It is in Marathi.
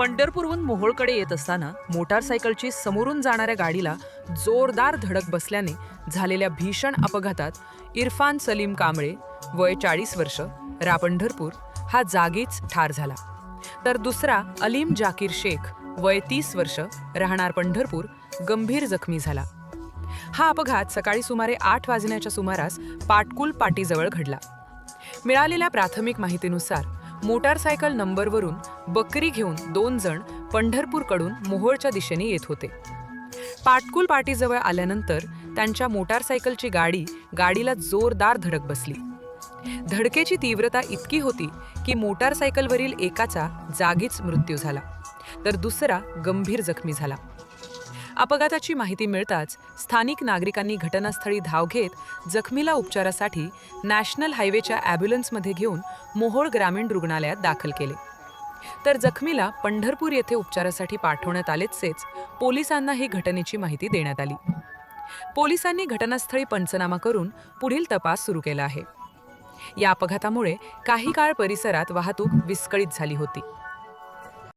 पंढरपूरहून मोहोळकडे येत असताना मोटारसायकलची समोरून जाणाऱ्या गाडीला जोरदार धडक बसल्याने झालेल्या भीषण अपघातात इरफान सलीम कांबळे वय 40 वर्ष पंढरपूर हा जागीच ठार झाला. तर दुसरा अलीम जाकीर शेख वय 30 वर्ष राहणार पंढरपूर गंभीर जखमी झाला. हा अपघात सकाळी सुमारे 8 वाजण्याच्या सुमारास पाटकुल पाटीजवळ घडला. मिळालेल्या प्राथमिक माहितीनुसार मोटारसायकल नंबरवरून बकरी घेऊन 2 जण पंढरपूरकडून मोहोळच्या दिशेने येत होते. पाटकुल पाटीजवळ आल्यानंतर त्यांच्या मोटारसायकलची गाडीला जोरदार धडक बसली. धडकेची तीव्रता इतकी होती की मोटारसायकलवरील एकाचा जागीच मृत्यू झाला, तर दुसरा गंभीर जखमी झाला. अपघाताची माहिती मिळताच स्थानिक नागरिकांनी घटनास्थळी धाव घेत जखमीला उपचारासाठी नॅशनल हायवेच्या ॲम्ब्युलन्समध्ये घेऊन मोहोळ ग्रामीण रुग्णालयात दाखल केले. तर जखमीला पंढरपूर येथे उपचारासाठी पाठवण्यात आलेच पोलिसांना ही घटनेची माहिती देण्यात आली. पोलिसांनी घटनास्थळी पंचनामा करून पुढील तपास सुरू केला आहे. या अपघातामुळे काही काळ परिसरात वाहतूक विस्कळीत झाली होती.